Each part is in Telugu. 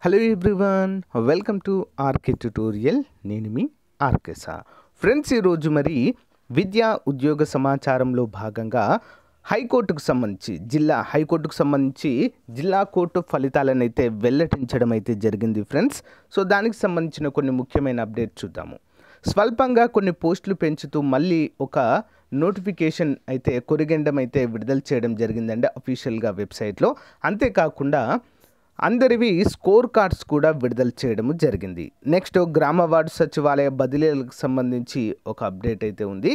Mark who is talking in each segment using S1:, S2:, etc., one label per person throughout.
S1: Hello everyone, welcome to RK tutorial. నేను మీ ఆర్కేసా. ఫ్రెండ్స్, ఈరోజు మరి విద్యా ఉద్యోగ సమాచారంలో భాగంగా హైకోర్టుకు సంబంధించి జిల్లా కోర్టు ఫలితాలను అయితే వెల్లడించడం అయితే జరిగింది ఫ్రెండ్స్. సో దానికి సంబంధించిన కొన్ని ముఖ్యమైన అప్డేట్ చూద్దాము. స్వల్పంగా కొన్ని పోస్టులు పెంచుతూ మళ్ళీ ఒక నోటిఫికేషన్ అయితే కొరిగెండం అయితే విడుదల చేయడం జరిగిందండి అఫీషియల్గా వెబ్సైట్లో. అంతేకాకుండా అందరివి స్కోర్ కార్డ్స్ కూడా విడుదల చేయడం జరిగింది. నెక్స్ట్, గ్రామ వార్డు సచివాలయ బదిలీలకు సంబంధించి ఒక అప్డేట్ అయితే ఉంది.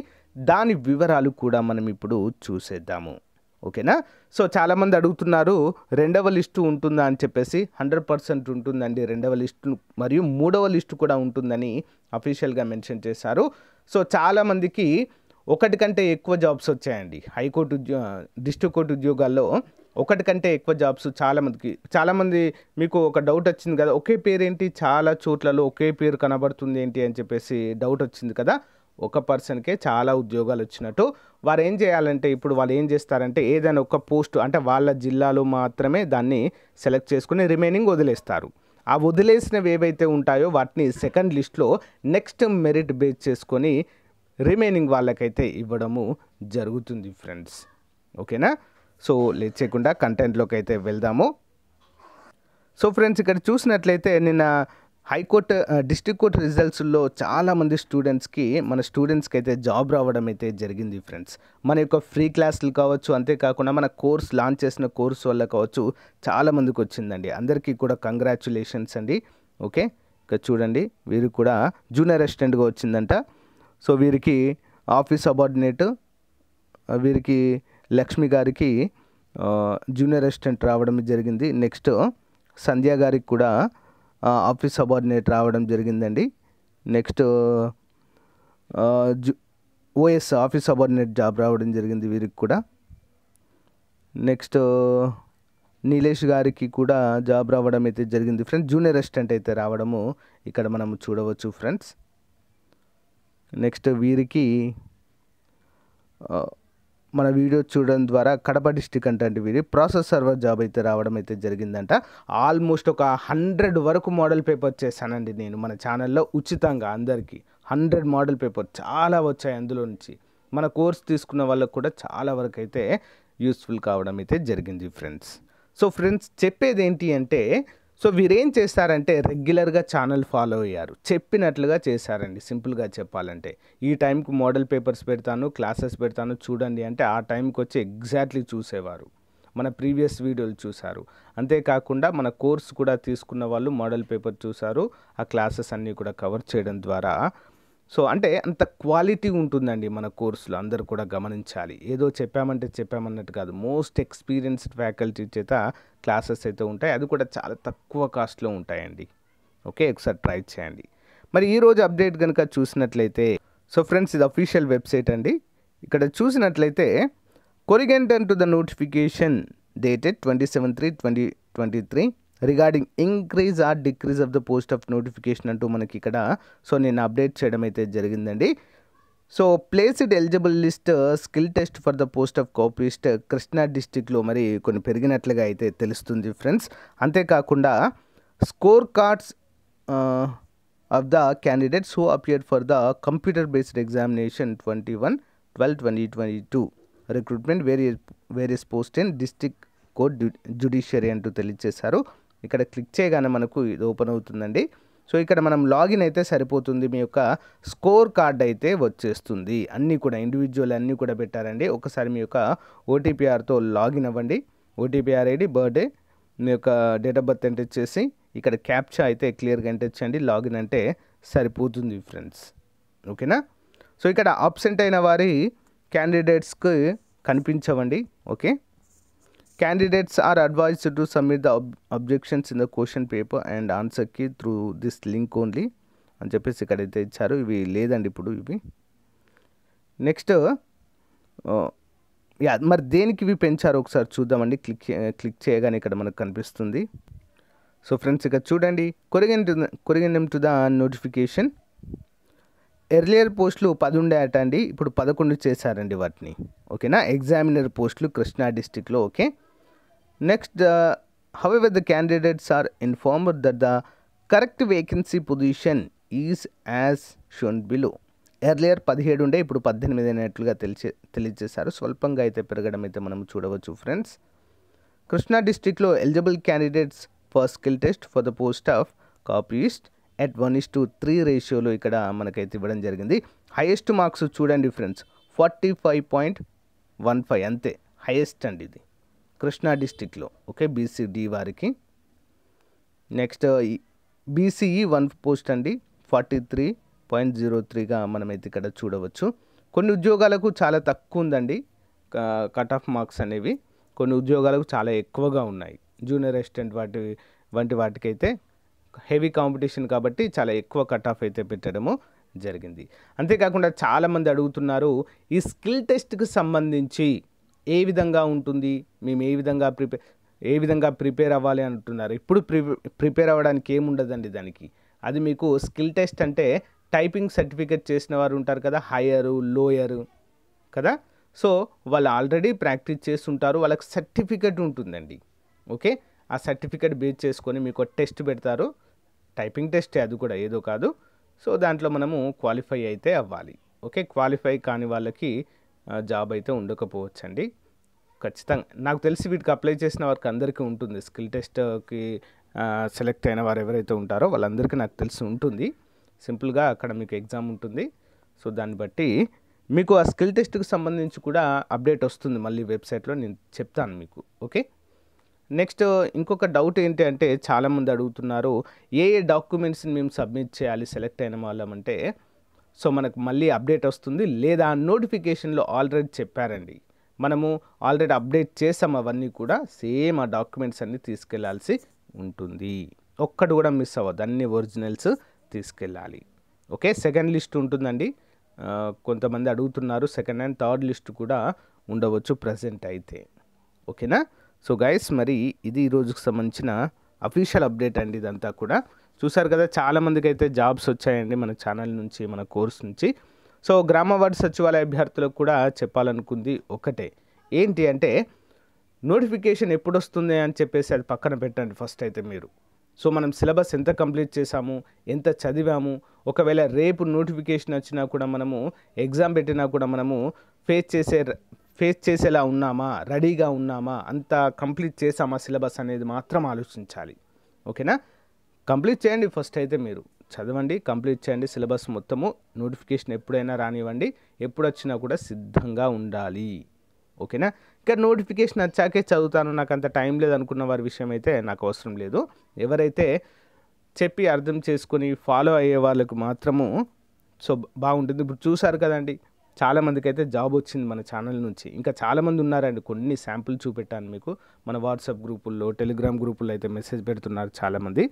S1: దాని వివరాలు కూడా మనం ఇప్పుడు చూసేద్దాము. ఓకేనా? సో చాలామంది అడుగుతున్నారు, రెండవ లిస్టు ఉంటుందా అని చెప్పేసి. 100% ఉంటుందండి. రెండవ లిస్టు మరియు మూడవ లిస్టు కూడా ఉంటుందని అఫీషియల్గా మెన్షన్ చేశారు. సో చాలామందికి ఒకటి కంటే ఎక్కువ జాబ్స్ వచ్చాయండి. హైకోర్టు డిస్ట్రిక్ట్ కోర్టు ఉద్యోగాల్లో ఒకటి కంటే ఎక్కువ జాబ్స్ చాలామంది మీకు ఒక డౌట్ వచ్చింది కదా, ఒకే పేరు ఏంటి చాలా చోట్లలో ఒకే పేరు కనబడుతుంది ఏంటి అని చెప్పేసి డౌట్ వచ్చింది కదా. ఒక పర్సన్కే చాలా ఉద్యోగాలు వచ్చినట్టు. వారు ఏం చేయాలంటే, ఇప్పుడు వాళ్ళు ఏం చేస్తారంటే, ఏదైనా ఒక పోస్టు అంటే వాళ్ళ జిల్లాలో మాత్రమే దాన్ని సెలెక్ట్ చేసుకుని రిమైనింగ్ వదిలేస్తారు. ఆ వదిలేసినవి ఏవైతే ఉంటాయో వాటిని సెకండ్ లిస్ట్లో నెక్స్ట్ మెరిట్ బేస్ చేసుకొని రిమైనింగ్ వాళ్ళకైతే ఇవ్వడము జరుగుతుంది ఫ్రెండ్స్. ఓకేనా? సో లేట్ చేయకుండా కంటెంట్లోకి అయితే వెళ్దాము. సో ఫ్రెండ్స్, ఇక్కడ చూసినట్లయితే నిన్న హైకోర్టు డిస్ట్రిక్ట్ కోర్టు రిజల్ట్స్లో చాలామంది మన స్టూడెంట్స్కి అయితే జాబ్ రావడం అయితే జరిగింది ఫ్రెండ్స్. మన యొక్క ఫ్రీ క్లాసులు కావచ్చు, అంతేకాకుండా మన కోర్స్ లాంచ్ చేసిన కోర్స్ వల్ల కావచ్చు చాలామందికి వచ్చిందండి. అందరికీ కూడా కంగ్రాచ్యులేషన్స్ అండి. ఓకే, ఇక్కడ చూడండి, వీరికి కూడా జూనియర్ అసిస్టెంట్గా వచ్చిందంట. సో వీరికి ఆఫీస్ సబార్డినేట్, వీరికి లక్ష్మి గారికి జూనియర్ అసిస్టెంట్ రావడం జరిగింది. నెక్స్ట్ సంధ్య గారికి కూడా ఆఫీస్ సబార్డినేట్ రావడం జరిగిందండి. Next OS office subordinate job రావడం జరిగింది వీరికి కూడా. నెక్స్ట్ నీలేష్ గారికి కూడా జాబ్ రావడం అయితే జరిగింది ఫ్రెండ్స్. జూనియర్ అసిస్టెంట్ అయితే రావడము ఇక్కడ మనం చూడవచ్చు ఫ్రెండ్స్. నెక్స్ట్ వీరికి మన వీడియో చూడడం ద్వారా కడప డిస్టిక్ అంటే వీరి ప్రాసెస్ సర్వర్ జాబ్ అయితే రావడం అయితే జరిగిందంట. ఆల్మోస్ట్ ఒక 100 వరకు మోడల్ పేపర్ చేశానండి నేను మన ఛానల్లో ఉచితంగా. అందరికీ 100 మోడల్ పేపర్ చాలా వచ్చాయి. అందులో నుంచి మన కోర్స్ తీసుకున్న వాళ్ళకు కూడా చాలా వరకు అయితే యూస్ఫుల్ కావడం అయితే జరిగింది ఫ్రెండ్స్. సో ఫ్రెండ్స్, చెప్పేది ఏంటి అంటే, సో వీరేం చేస్తారంటే రెగ్యులర్గా ఛానల్ ఫాలో అయ్యారు, చెప్పినట్లుగా చేశారండి. సింపుల్గా చెప్పాలంటే, ఈ టైంకి మోడల్ పేపర్స్ పెడతాను, క్లాసెస్ పెడతాను చూడండి అంటే ఆ టైంకి వచ్చి ఎగ్జాక్ట్లీ చూసేవారు. మన ప్రీవియస్ వీడియోలు చూశారు. అంతేకాకుండా మన కోర్స్ కూడా తీసుకున్న వాళ్ళు మోడల్ పేపర్ చూశారు. ఆ క్లాసెస్ అన్నీ కూడా కవర్ చేయడం ద్వారా సో అంటే అంత క్వాలిటీ ఉంటుందండి మన కోర్సులో. అందరూ కూడా గమనించాలి. ఏదో చెప్పామన్నట్టు కాదు. మోస్ట్ ఎక్స్పీరియన్స్డ్ ఫ్యాకల్టీ చేత క్లాసెస్ అయితే ఉంటాయి. అది కూడా చాలా తక్కువ కాస్ట్లో ఉంటాయండి. ఓకే, ఒకసారి ట్రై చేయండి. మరి ఈరోజు అప్డేట్ కనుక చూసినట్లయితే, సో ఫ్రెండ్స్, ఇది అఫీషియల్ వెబ్సైట్ అండి. ఇక్కడ చూసినట్లయితే corrigendum to the notification dated 27/3/2023 regarding increase or decrease of the post of notification అంటూ మనకి ఇక్కడ సో నేను అప్డేట్ చేయడం అయితే జరిగిందండి. So placed eligible list skill test for the post of copyist Krishna డిస్టిక్లో మరి కొన్ని పెరిగినట్లుగా అయితే తెలుస్తుంది ఫ్రెండ్స్. అంతేకాకుండా score cards of the candidates who appeared for the computer based examination 21/12/2022 recruitment various post in district court judiciary అంటూ తెలియజేశారు. ఇక్కడ క్లిక్ చేయగానే మనకు ఇది ఓపెన్ అవుతుందండి. సో ఇక్కడ మనం లాగిన్ అయితే సరిపోతుంది. మీ యొక్క స్కోర్ కార్డ్ అయితే వచ్చేస్తుంది. అన్నీ కూడా ఇండివిజువల్ అన్నీ కూడా పెట్టారండి. ఒకసారి మీ యొక్క ఓటీపీఆర్తో లాగిన్ అవ్వండి. ఓటీపీఆర్ ఐడి, బర్త్డే, మీ యొక్క డేట్ ఆఫ్ బర్త్ ఎంటర్ చేసి ఇక్కడ క్యాప్చా అయితే క్లియర్గా ఎంటర్ చేయండి. లాగిన్ అంటే సరిపోతుంది ఫ్రెండ్స్. ఓకేనా? సో ఇక్కడ అబ్సెంట్ అయిన వారి క్యాండిడేట్స్కి కనిపించవండి. Okay, candidates are advised to submit the objections in the question paper and answer key through this link only అని చెప్పేసి ఇక్కడైతే ఇచ్చారు. ఇవి లేదండి ఇప్పుడు ఇవి. నెక్స్ట్ మరి దేనికి ఇవి పెంచారు ఒకసారి చూద్దామండి. క్లిక్ చేయగానే ఇక్కడ మనకు కనిపిస్తుంది. సో ఫ్రెండ్స్, ఇక్కడ చూడండి, కొరిగెండెం టు ద నోటిఫికేషన్. ఎర్లియర్ పోస్టులు 10 ఉండేట అండి, ఇప్పుడు 11 చేశారండి వాటిని. ఓకేనా? ఎగ్జామినర్ పోస్టులు కృష్ణా డిస్టిక్లో. Okay, next However, the candidates are informed that the correct vacancy position is as shown below. Earlier 17 ఉండే ఇప్పుడు 18 అయినట్లుగా తెలియజేశారు. స్వల్పంగా అయితే పెరగడం అయితే మనం చూడవచ్చు ఫ్రెండ్స్. కృష్ణా డిస్ట్రిక్ట్లో eligible candidates for skill test for the post of copyist at 1:3 రేషియోలో ఇక్కడ మనకైతే ఇవ్వడం జరిగింది. హైయెస్ట్ మార్క్స్ చూడండి ఫ్రెండ్స్ 45.15 అంతే హైయెస్ట్ అండి ఇది కృష్ణా డిస్ట్రిక్ట్లో. ఓకే, బీసీడీ వారికి. నెక్స్ట్ బీసీఈ 1 పోస్ట్ అండి 43.03గా మనమైతే ఇక్కడ చూడవచ్చు. కొన్ని ఉద్యోగాలకు చాలా తక్కువ ఉందండి కట్ ఆఫ్ మార్క్స్ అనేవి, కొన్ని ఉద్యోగాలకు చాలా ఎక్కువగా ఉన్నాయి. జూనియర్ అసిస్టెంట్ వంటి వాటికైతే హెవీ కాంపిటీషన్ కాబట్టి చాలా ఎక్కువ కట్ ఆఫ్ అయితే పెట్టడము జరిగింది. అంతేకాకుండా చాలామంది అడుగుతున్నారు ఈ స్కిల్ టెస్ట్కి సంబంధించి ఏ విధంగా ఉంటుంది, మేము ఏ విధంగా ప్రిపేర్ అవ్వాలి అంటున్నారు. ఇప్పుడు ప్రిపేర్ అవ్వడానికి ఏముండదండి దానికి. అది మీకు స్కిల్ టెస్ట్ అంటే టైపింగ్ సర్టిఫికేట్ చేసిన వారు ఉంటారు కదా, హయ్యరు లోయరు కదా, సో వాళ్ళు ఆల్రెడీ ప్రాక్టీస్ చేస్తుంటారు, వాళ్ళకి సర్టిఫికేట్ ఉంటుందండి. ఓకే, ఆ సర్టిఫికేట్ బేస్ చేసుకొని మీకు టెస్ట్ పెడతారు, టైపింగ్ టెస్టే అది కూడా ఏదో కాదు. సో దాంట్లో మనము క్వాలిఫై అయితే అవ్వాలి. ఓకే, క్వాలిఫై కాని వాళ్ళకి జాబ్ అయితే ఉండకపోవచ్చండి. ఖచ్చితంగా నాకు తెలిసి వీటికి అప్లై చేసిన వారికి అందరికీ ఉంటుంది. స్కిల్ టెస్ట్కి సెలెక్ట్ అయిన వారు ఎవరైతే ఉంటారో వాళ్ళందరికీ నాకు తెలిసి ఉంటుంది. సింపుల్గా అక్కడ మీకు ఎగ్జామ్ ఉంటుంది. సో దాన్ని బట్టి మీకు ఆ స్కిల్ టెస్ట్కి సంబంధించి కూడా అప్డేట్ వస్తుంది మళ్ళీ వెబ్సైట్లో, నేను చెప్తాను మీకు. ఓకే, నెక్స్ట్ ఇంకొక డౌట్ ఏంటి అంటే చాలామంది అడుగుతున్నారు ఏ డాక్యుమెంట్స్ని మేము సబ్మిట్ చేయాలి సెలెక్ట్ అయిన వాళ్ళమంటే, సో మనకు మళ్ళీ అప్డేట్ వస్తుంది లేదా నోటిఫికేషన్లో ఆల్రెడీ చెప్పారండి. మనము ఆల్రెడీ అప్డేట్ చేసాం, అవన్నీ కూడా సేమ్ ఆ డాక్యుమెంట్స్ అన్నీ తీసుకెళ్లాల్సి ఉంటుంది. ఒక్కటి కూడా మిస్ అవ్వదు, అన్ని ఒరిజినల్స్ తీసుకెళ్ళాలి. ఓకే, సెకండ్ లిస్ట్ ఉంటుందండి, కొంతమంది అడుగుతున్నారు సెకండ్ అండ్ థర్డ్ లిస్ట్ కూడా ఉండవచ్చు ప్రజెంట్ అయితే. ఓకేనా. సో గైస్, మరి ఇది ఈ రోజుకు సంబంధించిన అఫీషియల్ అప్డేట్ అండి. ఇదంతా కూడా చూసారు కదా, చాలామందికి అయితే జాబ్స్ వచ్చాయండి మన ఛానల్ నుంచి, మన కోర్స్ నుంచి. సో గ్రామ వార్డు సచివాలయ అభ్యర్థులకు కూడా చెప్పాలనుకుంది ఒకటే, ఏంటి అంటే నోటిఫికేషన్ ఎప్పుడు వస్తుంది అని చెప్పేసి అది పక్కన పెట్టండి ఫస్ట్ అయితే మీరు. సో మనం సిలబస్ ఎంత కంప్లీట్ చేసాము, ఎంత చదివాము, ఒకవేళ రేపు నోటిఫికేషన్ వచ్చినా కూడా మనము ఎగ్జామ్ పెట్టినా కూడా మనము ఫేస్ చేసేలా ఉన్నామా, రెడీగా ఉన్నామా, అంత కంప్లీట్ చేసామా సిలబస్ అనేది మాత్రం ఆలోచించాలి. ఓకేనా, కంప్లీట్ చేయండి ఫస్ట్ అయితే, మీరు చదవండి, కంప్లీట్ చేయండి సిలబస్ మొత్తము. నోటిఫికేషన్ ఎప్పుడైనా రానివ్వండి, ఎప్పుడు వచ్చినా కూడా సిద్ధంగా ఉండాలి. ఓకేనా. ఇంకా నోటిఫికేషన్ వచ్చాకే చదువుతాను, నాకు అంత టైం లేదు అనుకున్న వారి విషయం అయితే నాకు అవసరం లేదు. ఎవరైతే చెప్పి అర్థం చేసుకొని ఫాలో అయ్యే వాళ్ళకు మాత్రము సో బాగుంటుంది. ఇప్పుడు చూసారు కదండి, చాలామందికి అయితే జాబ్ వచ్చింది మన ఛానల్ నుంచి. ఇంకా చాలామంది ఉన్నారండి, కొన్ని శాంపుల్ చూపెట్టాను మీకు. మన వాట్సాప్ గ్రూపుల్లో, టెలిగ్రామ్ గ్రూపుల్లో అయితే మెసేజ్ పెడుతున్నారు చాలామంది.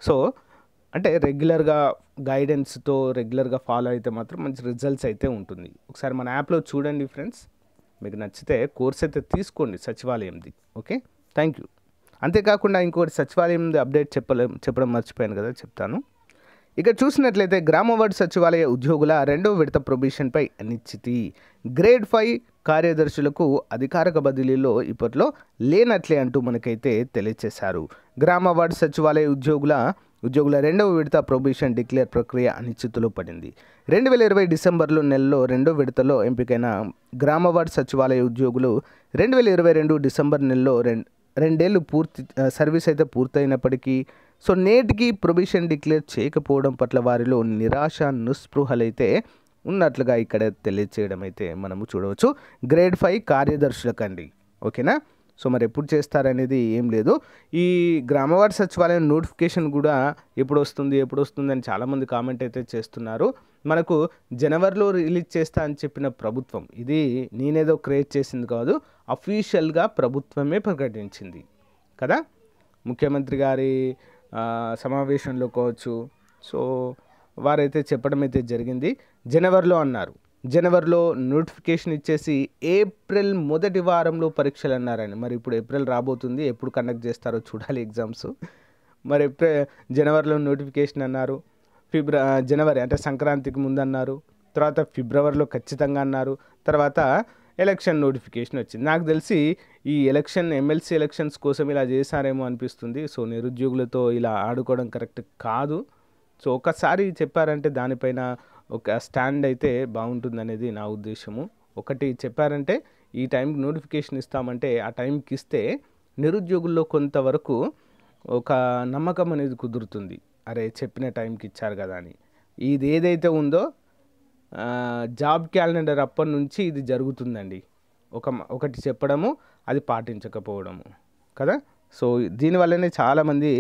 S1: సో అంటే రెగ్యులర్గా గైడెన్స్తో రెగ్యులర్గా ఫాలో అయితే మాత్రం మంచి రిజల్ట్స్ అయితే ఉంటుంది. ఒకసారి మన యాప్లో చూడండి ఫ్రెండ్స్, మీకు నచ్చితే కోర్స్ అయితే తీసుకోండి సచివాలయంది. Okay, thank you. అంతేకాకుండా ఇంకోటి సచివాలయంది అప్డేట్ చెప్పడం మర్చిపోయాను కదా, చెప్తాను. ఇక చూసినట్లయితే గ్రామ వార్డు సచివాలయ ఉద్యోగుల 2వ విడత ప్రొబేషన్పై అనిశ్చితి. గ్రేడ్ 5 కార్యదర్శులకు అధికారిక బదిలీలో ఇప్పట్లో లేనట్లే అంటూ మనకైతే తెలియజేశారు. గ్రామ వార్డు సచివాలయ ఉద్యోగుల 2వ విడత ప్రొబేషన్ డిక్లేర్ ప్రక్రియ అనిశ్చితిలో పడింది. 2020 డిసెంబర్ నెలలో 2వ విడతలో ఎంపికైన గ్రామ వార్డు సచివాలయ ఉద్యోగులు 2022 డిసెంబర్ నెలలో 2 ఏళ్ళు సర్వీస్ అయితే పూర్తయినప్పటికీ సో నేటికి ప్రొబేషన్ డిక్లేర్ చేయకపోవడం పట్ల వారిలో నిరాశ నిస్పృహలైతే ఉన్నట్లుగా ఇక్కడ తెలియచేయడం అయితే మనము చూడవచ్చు. గ్రేడ్ 5 కార్యదర్శులకండి. ఓకేనా. సో మరి ఎప్పుడు చేస్తారనేది ఏం లేదు. ఈ గ్రామవార్డు సచివాలయం నోటిఫికేషన్ కూడా ఎప్పుడు వస్తుంది అని చాలామంది కామెంట్ అయితే చేస్తున్నారు. మనకు జనవరిలో రిలీజ్ చేస్తా అని చెప్పిన ప్రభుత్వం, ఇది నేనేదో క్రియేట్ చేసింది కాదు, అఫీషియల్గా ప్రభుత్వమే ప్రకటించింది కదా. ముఖ్యమంత్రి గారి సమావేశంలో కావచ్చు, సో వారైతే చెప్పడం అయితే జరిగింది. జనవరిలో అన్నారు, జనవరిలో నోటిఫికేషన్ ఇచ్చేసి ఏప్రిల్ మొదటి వారంలో పరీక్షలు అన్నారని. మరి ఇప్పుడు ఏప్రిల్ రాబోతుంది, ఎప్పుడు కండక్ట్ చేస్తారో చూడాలి ఎగ్జామ్స్. మరి జనవరిలో నోటిఫికేషన్ అన్నారు, జనవరి అంటే సంక్రాంతికి ముందు అన్నారు, తర్వాత ఫిబ్రవరిలో ఖచ్చితంగా అన్నారు, తర్వాత ఎలక్షన్ నోటిఫికేషన్ వచ్చింది. నాకు తెలిసి ఈ ఎమ్మెల్సీ ఎలక్షన్స్ కోసం ఇలా చేశారేమో అనిపిస్తుంది. సో నిరుద్యోగులతో ఇలా ఆడుకోవడం కరెక్ట్ కాదు. సో ఒకసారి చెప్పారంటే దానిపైన ఒక స్టాండ్ అయితే బాగుంటుందనేది నా ఉద్దేశము. ఒకటి చెప్పారంటే ఈ టైంకి నోటిఫికేషన్ ఇస్తామంటే ఆ టైంకి ఇస్తే నిరుద్యోగుల్లో కొంతవరకు ఒక నమ్మకం అనేది కుదురుతుంది. అరే చెప్పిన టైంకి ఇచ్చారు కదా అని. ఇది ఏదైతే ఉందో జాబ్ క్యాలెండర్ అప్పటి నుంచి ఇది జరుగుతుందండి. ఒకటి చెప్పడము, అది పాటించకపోవడము కదా. సో దీనివల్లనే చాలామంది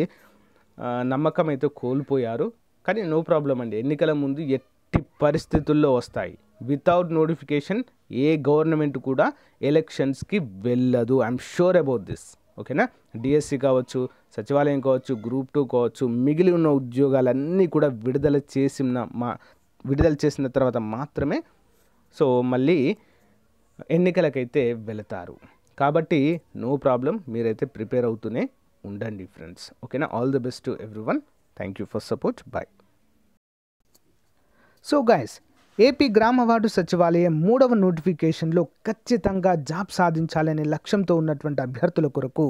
S1: నమ్మకం అయితే కోల్పోయారు. కానీ నో ప్రాబ్లం అండి, ఎన్నికల ముందు ఎట్టి పరిస్థితుల్లో వస్తాయి. వితౌట్ నోటిఫికేషన్ ఏ గవర్నమెంట్ కూడా ఎలక్షన్స్కి వెళ్ళదు. I'm sure about this. ఓకేనా. డిఎస్సి కావచ్చు, సచివాలయం కావచ్చు, గ్రూప్ 2 కావచ్చు, మిగిలి ఉన్న ఉద్యోగాలన్నీ కూడా విడుదల చేసిన తర్వాత మాత్రమే సో మళ్ళీ ఎన్నికలకైతే వెళతారు. కాబట్టి నో ప్రాబ్లం, మీరైతే ప్రిపేర్ అవుతూనే ఉండండి ఫ్రెండ్స్. ఓకేనా. All the best to everyone. Thank you for support. Bye. So guys, AP గ్రామ వార్డు సచివాలయం 3వ నోటిఫికేషన్లో ఖచ్చితంగా జాబ్ సాధించాలనే లక్ష్యంతో ఉన్నటువంటి అభ్యర్థుల కొరకు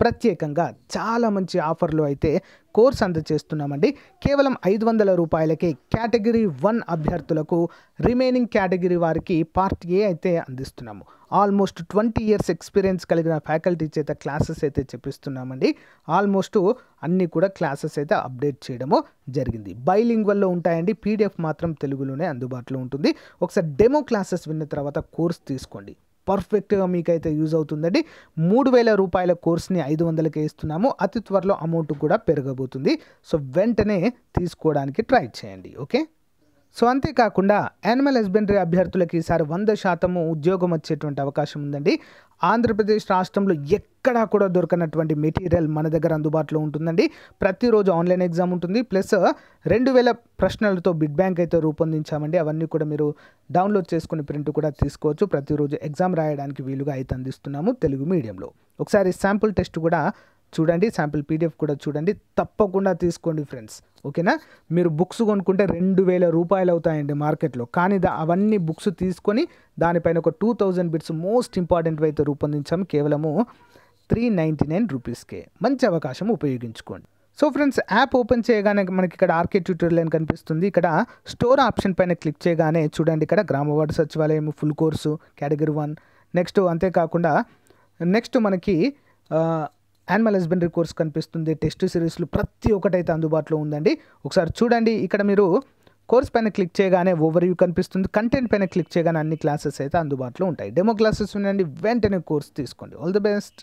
S1: ప్రత్యేకంగా చాలా మంచి ఆఫర్లు అయితే కోర్స్ అందజేస్తున్నామండి. కేవలం 500 రూపాయలకే కేటగిరీ 1 అభ్యర్థులకు, రిమైనింగ్ కేటగిరీ వారికి పార్ట్ ఏ అయితే అందిస్తున్నాము. ఆల్మోస్ట్ 20 years ఎక్స్పీరియన్స్ కలిగిన ఫ్యాకల్టీ చేత క్లాసెస్ అయితే చెప్పిస్తున్నామండి. ఆల్మోస్ట్ అన్నీ కూడా క్లాసెస్ అయితే అప్డేట్ చేయడము జరిగింది. బైలింగ్వల్లో ఉంటాయండి. పీడిఎఫ్ మాత్రం తెలుగులోనే అందుబాటులో ఉంటుంది. ఒకసారి డెమో క్లాసెస్ విన్న తర్వాత కోర్స్ తీసుకోండి. పర్ఫెక్ట్గా మీకైతే యూజ్ అవుతుందండి. 3000 రూపాయల కోర్స్ని 500కే ఇస్తున్నాము. అతి త్వరలో అమౌంట్ కూడా పెరగబోతుంది. సో వెంటనే తీసుకోవడానికి ట్రై చేయండి. ఓకే. సో అంతేకాకుండా యానిమల్ హస్బెండరీ అభ్యర్థులకి ఈసారి 100% ఉద్యోగం వచ్చేటువంటి అవకాశం ఉందండి. ఆంధ్రప్రదేశ్ రాష్ట్రంలో ఎక్కడా కూడా దొరకనటువంటి మెటీరియల్ మన దగ్గర అందుబాటులో ఉంటుందండి. ప్రతిరోజు ఆన్లైన్ ఎగ్జామ్ ఉంటుంది. ప్లస్ 2000 ప్రశ్నలతో బిడ్ బ్యాంక్ అయితే రూపొందించామండి. అవన్నీ కూడా మీరు డౌన్లోడ్ చేసుకుని ప్రింట్ కూడా తీసుకోవచ్చు. ప్రతిరోజు ఎగ్జామ్ రాయడానికి వీలుగా అయితే అందిస్తున్నాము తెలుగు మీడియంలో. ఒకసారి శాంపుల్ టెస్ట్ కూడా చూడండి, శాంపుల్ పీడిఎఫ్ కూడా చూడండి. తప్పకుండా తీసుకోండి ఫ్రెండ్స్. ఓకేనా. మీరు బుక్స్ కొనుక్కుంటే 2000 రూపాయలు అవుతాయండి మార్కెట్లో. కానీ అవన్నీ బుక్స్ తీసుకొని దానిపైన ఒక 2000 బిట్స్ మోస్ట్ ఇంపార్టెంట్ అయితే రూపొందించాము. కేవలము 399 రూపీస్కే. మంచి అవకాశం, ఉపయోగించుకోండి. సో ఫ్రెండ్స్, యాప్ ఓపెన్ చేయగానే మనకి ఇక్కడ ఆర్కే ట్యూటోరియల్ అని కనిపిస్తుంది. ఇక్కడ స్టోర్ ఆప్షన్ పైన క్లిక్ చేయగానే చూడండి, ఇక్కడ గ్రామ వార్డు సచివాలయం ఫుల్ కోర్సు కేటగిరీ 1. నెక్స్ట్ అంతేకాకుండా నెక్స్ట్ మనకి యానిమల్ హస్బెండరీ కోర్స్ కనిపిస్తుంది. టెస్ట్ సిరీస్లు ప్రతి ఒక్కటైతే అందుబాటులో ఉందండి. ఒకసారి చూడండి, ఇక్కడ మీరు కోర్స్ పైన క్లిక్ చేయగానే ఓవర్వ్యూ కనిపిస్తుంది. కంటెంట్ పైన క్లిక్ చేయగానే అన్ని క్లాసెస్ అయితే అందుబాటులో ఉంటాయి. డెమో క్లాసెస్ ఉండండి, వెంటనే కోర్స్ తీసుకోండి. All the best.